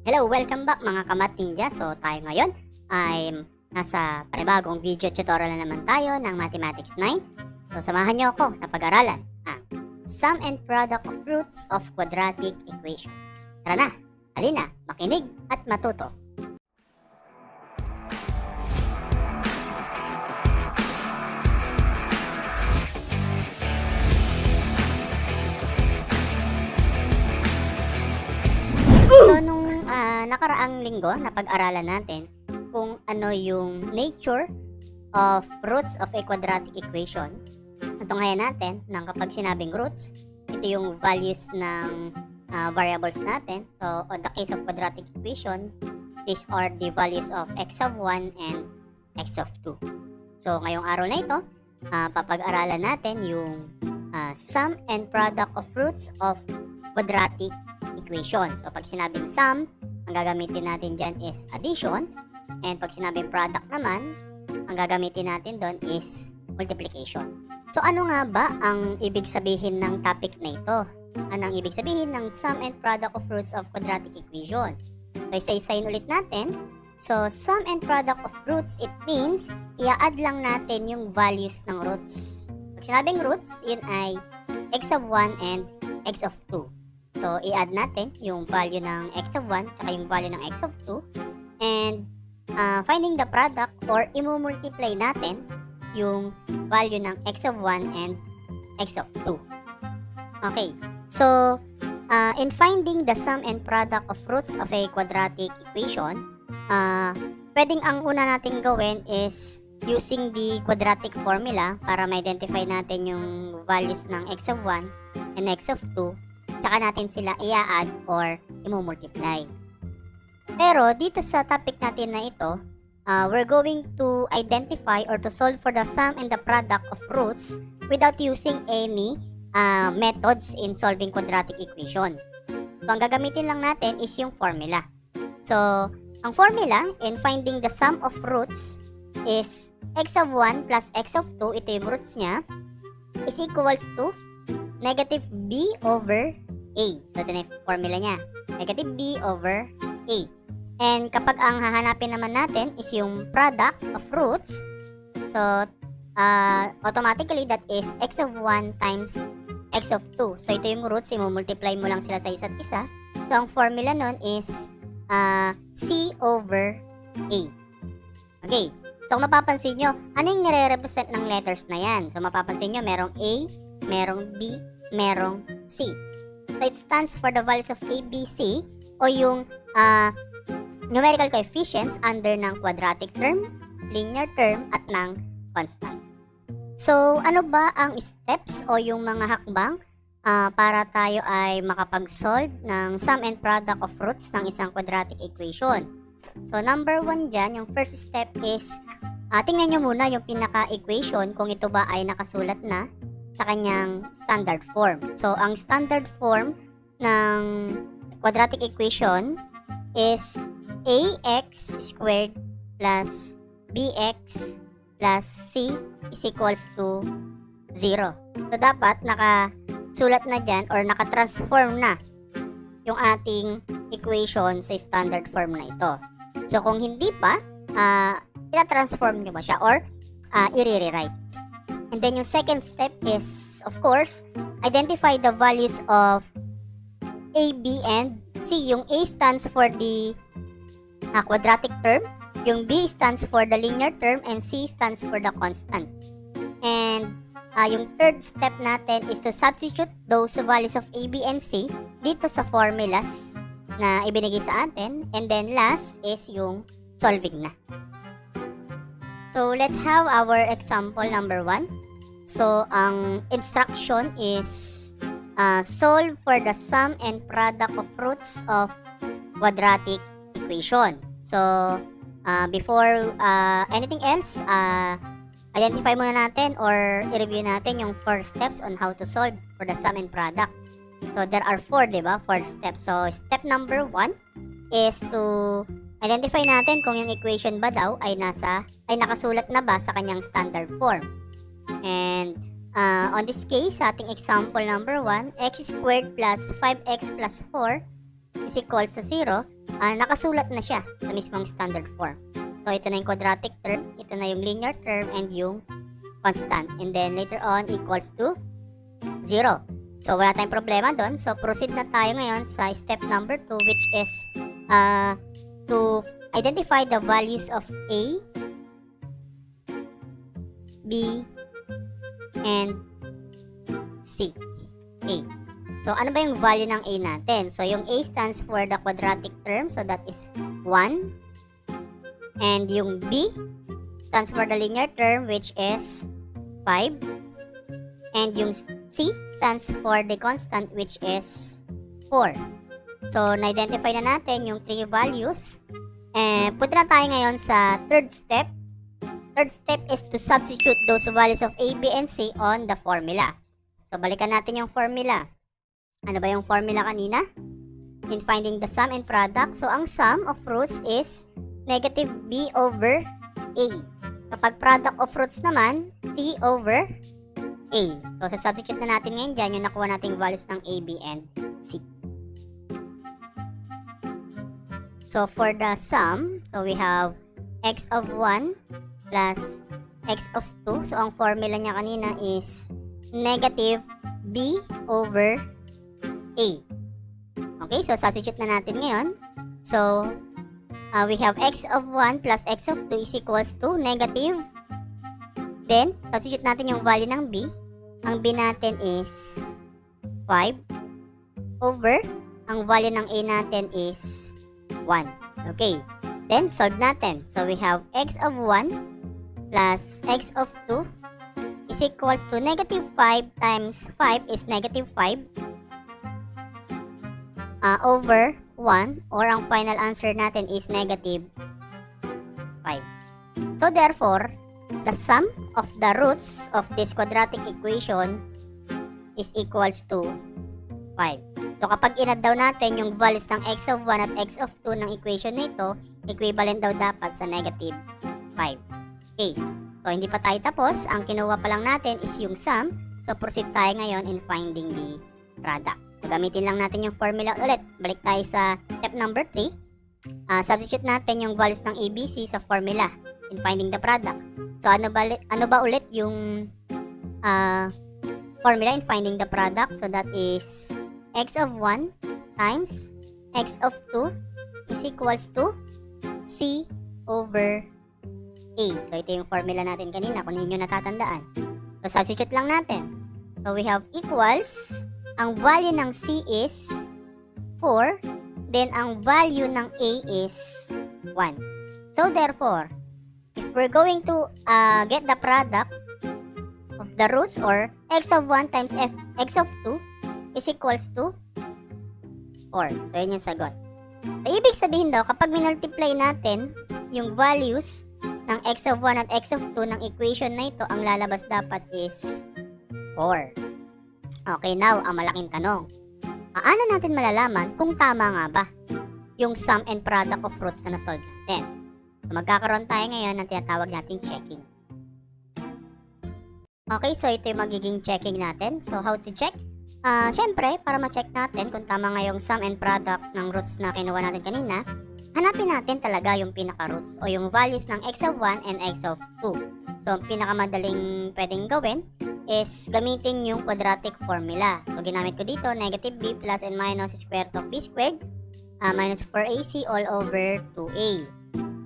Hello, welcome back mga kamat ninja. So tayo ngayon ay nasa panibagong video tutorial na naman tayo ng Mathematics 9. So samahan niyo ako na pag-aralan ang sum and product of roots of quadratic equation. Tara na, halina, makinig at matuto. So nung nakaraang linggo napag-aralan natin kung ano yung nature of roots of a quadratic equation. Natunghayan natin na kapag sinabing roots, ito yung values ng variables natin. So on the case of quadratic equation, these are the values of x of 1 and x of 2. So ngayong araw na ito, papag-aralan natin yung sum and product of roots of quadratic equation. So pag sinabing sum, ang gagamitin natin dyan is addition, and pag sinabing product naman, ang gagamitin natin doon is multiplication. So ano nga ba ang ibig sabihin ng topic na ito? Ano ang ibig sabihin ng sum and product of roots of quadratic equation? So isa-isayin ulit natin. So sum and product of roots, it means i-add lang natin yung values ng roots. Pag sinabing roots, yun ay x of 1 and x of 2. So, i-add natin yung value ng x of 1 at yung value ng x of 2, and finding the product or i-multiply natin yung value ng x of 1 and x of 2. Okay, so in finding the sum and product of roots of a quadratic equation, pwedeng ang una nating gawin is using the quadratic formula para ma-identify natin yung values ng x of 1 and x of 2. Tsaka natin sila i-add or i-multiply. Pero dito sa topic natin na ito, we're going to identify or to solve for the sum and the product of roots without using any methods in solving quadratic equation. So ang gagamitin lang natin is yung formula. So ang formula in finding the sum of roots is x of 1 plus x of 2, ito yung roots niya, is equals to negative b over a. So, ito na yung formula niya. Negative b over a. And kapag ang hahanapin naman natin is yung product of roots, so, automatically that is x of 1 times x of 2. So, ito yung roots, i-multiply mo lang sila sa isa't isa. So, ang formula nun is c over a. Okay. So, kung mapapansin nyo, ano yung nire-represent ng letters na yan? So, mapapansin nyo, merong a, merong b, merong c. So, it stands for the values of a, b, c o yung numerical coefficients under ng quadratic term, linear term, at ng constant. So, ano ba ang steps o yung mga hakbang para tayo ay makapag-solve ng sum and product of roots ng isang quadratic equation? So, number 1 dyan, yung first step is tingnan nyo muna yung pinaka-equation kung ito ba ay nakasulat na sa kanyang standard form. So, ang standard form ng quadratic equation is ax squared plus bx plus c is equals to 0. So, dapat nakasulat na dyan or nakatransform na yung ating equation sa standard form na ito. So, kung hindi pa, ina-transform nyo ba siya or i-rewrite. And then yung second step is, of course, identify the values of a, b, and c. Yung a stands for the quadratic term, yung b stands for the linear term, and c stands for the constant. And yung third step natin is to substitute those values of a, b, and c dito sa formulas na ibinigay sa atin. And then last is yung solving na. So, let's have our example number 1. So, ang instruction is solve for the sum and product of roots of quadratic equation. So, before anything else, identify muna natin or i-review natin yung 4 steps on how to solve for the sum and product. So, there are 4, diba? 4 steps. So, step number 1 is to identify natin kung yung equation ba daw ay nakasulat na ba sa kanyang standard form. And on this case, sa ating example number 1, x squared plus 5x plus 4 is equals to 0. nakasulat na siya sa mismong standard form. So, ito na yung quadratic term, ito na yung linear term, and yung constant. And then, later on, equals to 0. So, wala tayong problema doon. So, proceed na tayo ngayon sa step number 2, which is to identify the values of A, B, and C. A. So, ano ba yung value ng A natin? So, yung A stands for the quadratic term. So, that is 1. And yung B stands for the linear term, which is 5. And yung C stands for the constant, which is 4. So, na-identify na natin yung 3 values. Punta na tayo ngayon sa third step. Third step is to substitute those values of A, B, and C on the formula. So, balikan natin yung formula. Ano ba yung formula kanina? In finding the sum and product. So, ang sum of roots is negative B over A. Kapag product of roots naman, C over A. So, sa-substitute na natin ngayon dyan yung nakuha nating values ng A, B, and C. So, for the sum, so we have x of 1 plus x of 2. So, ang formula niya kanina is negative B over A. Okay, so substitute na natin ngayon. So, we have x of 1 plus x of 2 is equals to negative. Then, substitute natin yung value ng B. Ang B natin is 5 over. Ang value ng A natin is 1. Okay, then solve natin. So, we have x of 1 plus x of 2 is equals to negative 5 times 5 is negative 5 over 1, or ang final answer natin is negative 5. So, therefore, the sum of the roots of this quadratic equation is equals to 5. So, kapag inad daw natin yung values ng x of 1 at x of 2 ng equation na ito, equivalent daw dapat sa negative 5. Okay. So, hindi pa tayo tapos. Ang kinuha pa lang natin is yung sum. So, proceed tayo ngayon in finding the product. So, gamitin lang natin yung formula ulit. Balik tayo sa step number 3. Substitute natin yung values ng ABC sa formula in finding the product. So, ano ba ulit yung formula in finding the product? So, that is x of 1 times x of 2 is equals to C over A. So, ito yung formula natin kanina kung hindi nyo natatandaan. So, substitute lang natin. So, we have equals, ang value ng C is 4, then ang value ng A is 1. So, therefore, if we're going to get the product of the roots, or x of 1 times x of 2 is equals to 4. So, yun yung sagot. So, ibig sabihin daw, kapag minultiply natin yung values ng x of 1 at x of 2 ng equation na ito, ang lalabas dapat is 4. Okay, now, ang malaking tanong. Paano natin malalaman kung tama nga ba yung sum and product of roots na nasolve natin? So, magkakaroon tayo ngayon ng tinatawag nating checking. Okay, so ito yung magiging checking natin. So, how to check? Syempre, para ma-check natin kung tama nga yung sum and product ng roots na kinuha natin kanina, hanapin natin talaga yung pinaka-roots o yung values ng x of 1 and x of 2. So, pinakamadaling pwedeng gawin is gamitin yung quadratic formula. So, ginamit ko dito, negative b plus and minus square root of b squared minus 4ac all over 2a.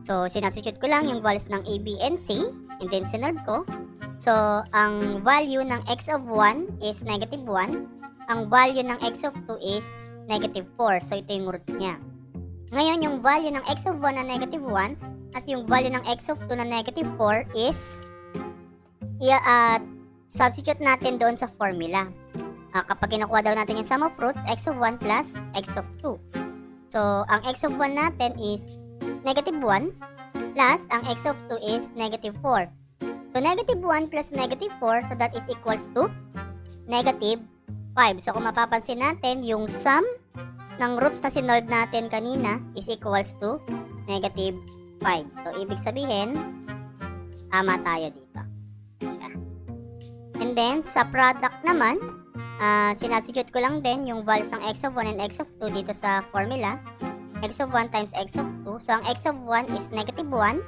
So, sinubstitute ko lang yung values ng a, b, and c, and then sinolve ko. So, ang value ng x of 1 is negative 1. Ang value ng x of 2 is negative 4. So, ito yung roots niya. Ngayon, yung value ng x of 1 na negative 1 at yung value ng x of 2 na negative 4 is substitute natin doon sa formula. Kapag kinukuha daw natin yung sum of roots, x of 1 plus x of 2. So, ang x of 1 natin is negative 1 plus ang x of 2 is negative 4. So, negative 1 plus negative 4, so that is equals to negative 5. So, kung mapapansin natin, yung sum ng roots na sinolve natin kanina is equals to negative 5. So, ibig sabihin, tama tayo dito. And then, sa product naman, sinubstitute ko lang din yung values ng x of 1 and x of 2 dito sa formula. x of 1 times x of 2. So, ang x of 1 is negative 1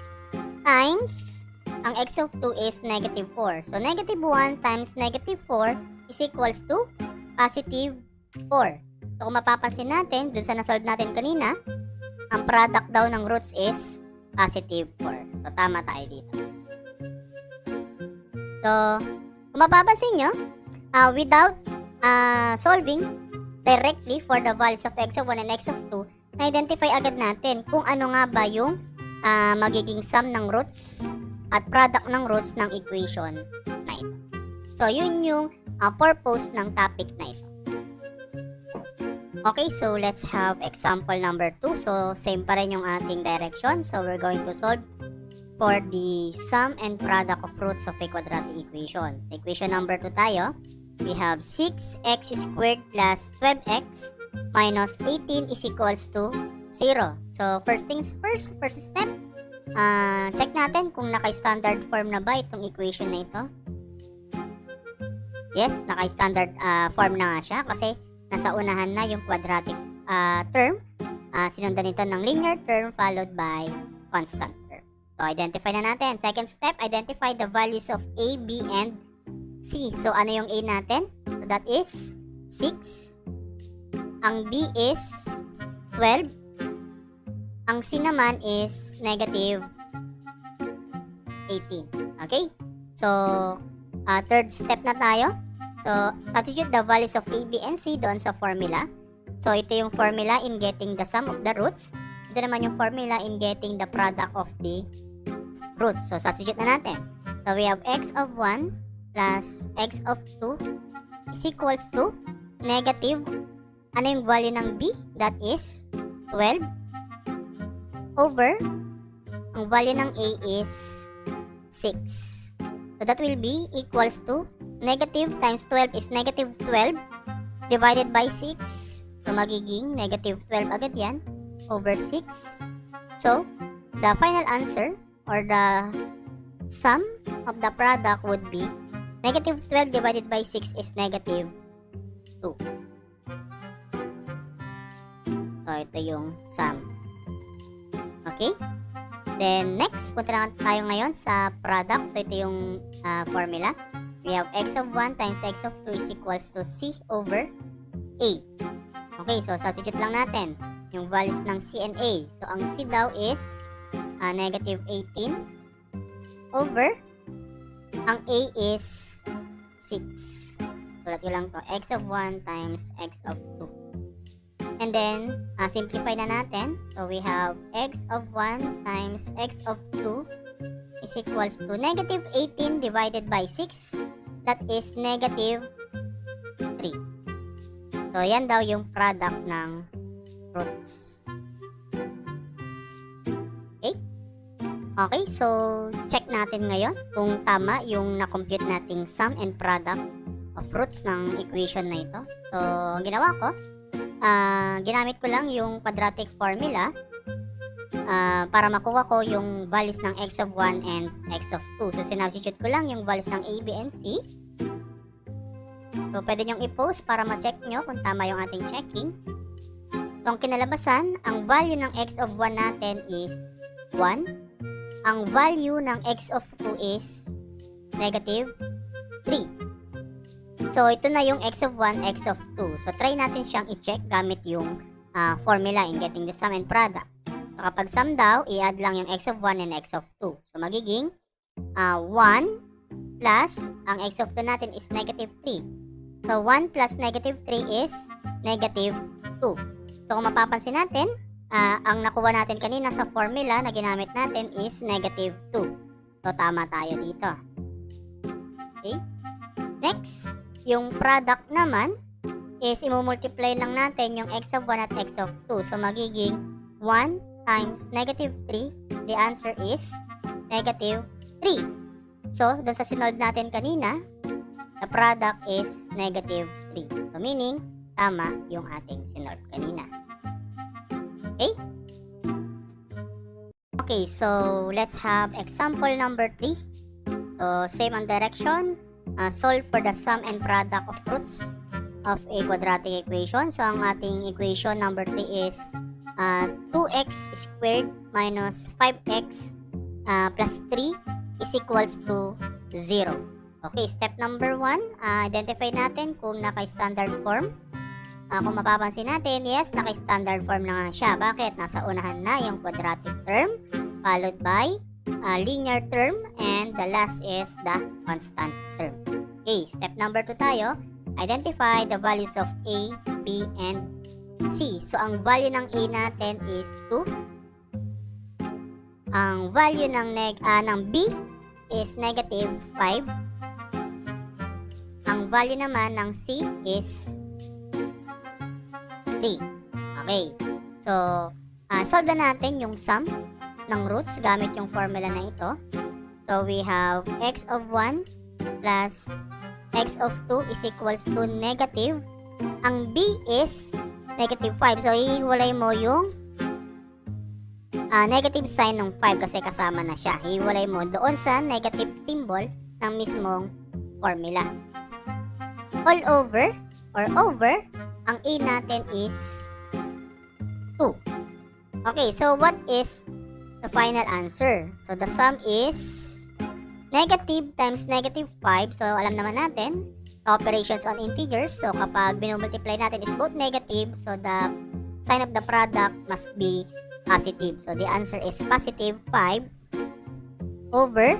times ang x of 2 is negative 4. So, negative 1 times negative 4 is equals to positive 4. So, kung mapapansin natin, dun sa nasolve natin kanina, ang product daw ng roots is positive 4. So, tama tayo dito. So, kung mapapansin nyo, without solving directly for the values of x of 1 and x of 2, na-identify agad natin kung ano nga ba yung magiging sum ng roots at product ng roots ng equation na ito. So, yun yung purpose ng topic na ito. Okay, so let's have example number 2. So, same pa rin yung ating direction. So, we're going to solve for the sum and product of roots of a quadratic equation. So, equation number 2 tayo. We have 6x squared plus 12x minus 18 is equals to 0. So, first things first step, check natin kung naka-standard form na ba itong equation na ito. Yes, naka-standard form na nga siya kasi nasa unahan na yung quadratic term. Sinundan ito ng linear term followed by constant term. So, identify na natin. Second step, identify the values of A, B, and C. So, ano yung A natin? So, that is 6. Ang B is 12. Ang C naman is negative 18. Okay? So, third step na tayo. So, substitute the values of A, B, and C doon sa formula. So, ito yung formula in getting the sum of the roots. Ito naman yung formula in getting the product of the roots. So, substitute na natin. So, we have x of 1 plus x of 2 is equals to negative, ano yung value ng B? That is 12 over, ang value ng A is 6. So, that will be equals to negative times 12 is negative 12 divided by 6. So, magiging negative 12 agad yan over 6. So, the final answer or the sum of the product would be negative 12 divided by 6 is negative 2. So, ito yung sum. Okay? Then, next, punta na tayo ngayon sa product. So, ito yung formula. We have x of 1 times x of 2 is equals to C over A. Okay, so substitute lang natin yung values ng C and A. So, ang C daw is negative 18 over, ang A is 6. Sulat ko lang to, x of 1 times x of 2. And then, simplify na natin. So, we have x of 1 times x of 2 is equals to negative 18 divided by 6. That is negative 3. So, yan daw yung product ng roots. Okay? Okay, so check natin ngayon kung tama yung na-compute nating sum and product of roots ng equation na ito. So, ang ginawa ko, ginamit ko lang yung quadratic formula para makuha ko yung values ng x of 1 and x of 2. So, sinubstitute ko lang yung values ng A, B, and C. So, pwede nyong i-post para ma-check nyo kung tama yung ating checking. So, ang kinalabasan, ang value ng x of 1 natin is 1. Ang value ng x of 2 is negative 3. So, ito na yung x of 1, x of 2. So, try natin siyang i-check gamit yung formula in getting the sum and product. So, kapag sum daw, i-add lang yung x of 1 and x of 2. So, magiging 1 plus, ang x of 2 natin is negative 3. So, 1 plus negative 3 is negative 2. So, kung mapapansin natin, ang nakuha natin kanina sa formula na ginamit natin is negative 2. So, tama tayo dito. Okay? Next, yung product naman is imumultiply lang natin yung x of 1 at x of 2. So, magiging 1 times negative 3. The answer is negative 3. So, doon sa sinolve natin kanina, the product is negative 3. So, meaning, tama yung ating sinolve kanina. Okay? Okay, so let's have example number 3. So, same on direction. Solve for the sum and product of roots of a quadratic equation. So, ang ating equation number 3 is 2x squared minus 5x plus 3 is equals to 0. Okay, step number 1, identify natin kung naka-standard form. Kung mapapansin natin, yes, naka-standard form na nga siya. Bakit? Nasa unahan na yung quadratic term, followed by linear term, and the last is the constant term. Okay, step number 2 tayo. Identify the values of A, B, and C. So, ang value ng A natin is 2. Ang value ng B is negative 5. Ang value naman ng C is 3. Okay. So, solve na natin yung sum ng roots gamit yung formula na ito. So, we have x of 1 plus x of 2 is equals to negative. Ang B is negative 5. So, ihiwalay mo yung negative sign ng 5 kasi kasama na siya. Ihiwalay mo doon sa negative symbol ng mismong formula. All over or over, ang A natin is 2. Okay, so what is the final answer? So, the sum is negative times negative 5. So, alam naman natin, operations on integers. So, kapag binumultiply natin is both negative, so the sign of the product must be positive. So, the answer is positive 5 over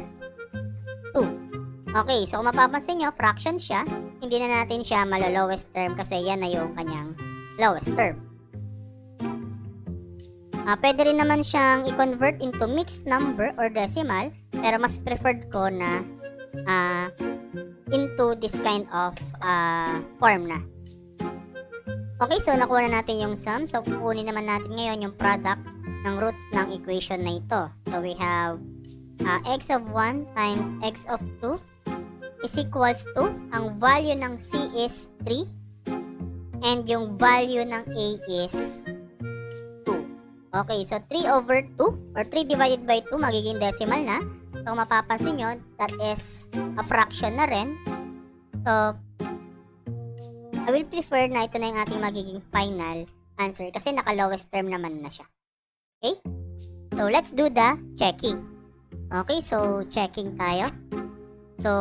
2. Okay, so kung mapapansin nyo, fraction siya. Hindi na natin siya malo-lowest term kasi yan na yung kanyang lowest term. Pwede rin naman siyang i-convert into mixed number or decimal, pero mas preferred ko na into this kind of form na. Okay, so nakuha na natin yung sum. So, kukunin naman natin ngayon yung product ng roots ng equation na ito. So, we have x of 1 times x of 2 is equals to, ang value ng C is 3, and yung value ng A is 2. Okay, so 3 over 2, or 3 divided by 2, magiging decimal na. So, mapapansin nyo, that is a fraction na rin. So, I will prefer na ito na yung ating magiging final answer kasi naka-lowest term naman na siya. Okay? So, let's do the checking. Okay, so checking tayo. So,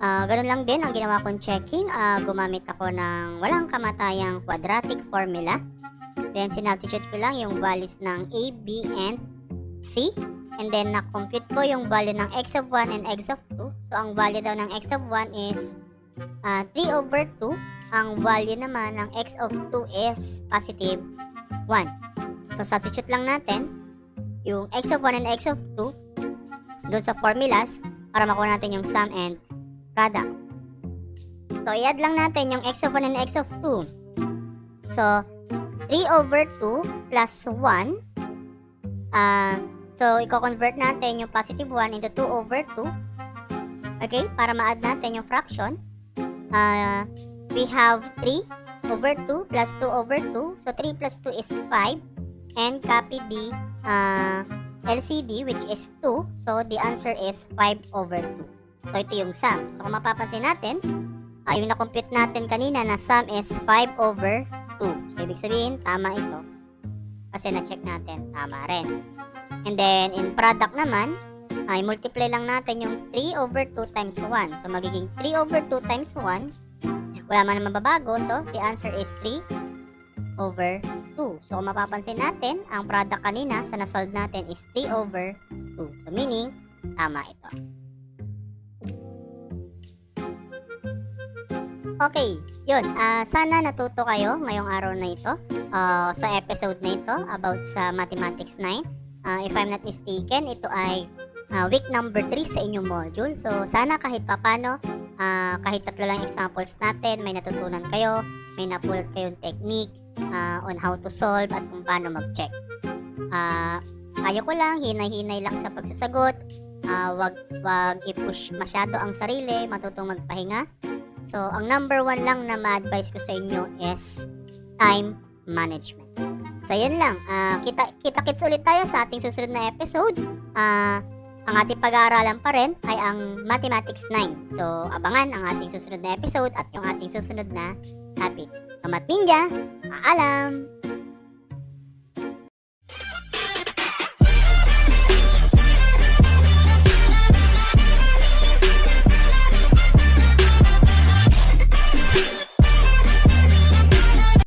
ganun lang din ang ginawa kong checking. Gumamit ako ng walang kamatayang quadratic formula. Then, sinubstitute ko lang yung values ng A, B, and C. And then, na-compute ko yung value ng x of 1 and x of 2. So, ang value daw ng x of 1 is 3 over 2. Ang value naman ng x of 2 is positive 1. So, substitute lang natin yung x of 1 and x of 2 doon sa formulas para makuha natin yung sum and product. So, i-add lang natin yung x of 1 and x of 2. So, 3 over 2 plus 1. So, i-convert natin yung positive 1 into 2 over 2. Okay? Para ma-add natin yung fraction. We have 3 over 2 plus 2 over 2. So, 3 plus 2 is 5. And copy the LCD which is 2. So, the answer is 5 over 2. So, ito yung sum. So, kung mapapansin natin, yung na-compute natin kanina na sum is 5 over 2. So, ibig sabihin, tama ito. Kasi na-check natin, tama rin. And then, in product naman, i-multiply lang natin yung 3 over 2 times 1. So, magiging 3 over 2 times 1. Wala man mababago. So, the answer is 3 over 2. So, kung mapapansin natin, ang product kanina sa na-solve natin is 3 over 2. So, meaning, tama ito. Okay, yun. Sana natuto kayo ngayong araw na ito sa episode na ito about sa Mathematics 9. If I'm not mistaken, ito ay week number 3 sa inyong module. So, sana kahit papano, kahit tatlo lang examples natin, may natutunan kayo, may napulot kayong technique on how to solve at kung paano mag-check. Payo ko lang, hinay-hinay lang sa pagsasagot. Wag i-push masyado ang sarili, matutong magpahinga. So, ang number 1 lang na ma-advise ko sa inyo is time management. So, yun lang. Kita-kits ulit tayo sa ating susunod na episode. Ang ating pag-aaralan pa rin ay ang Mathematics 9. So, abangan ang ating susunod na episode at yung ating susunod na topic. Kamat Ninja, paalam!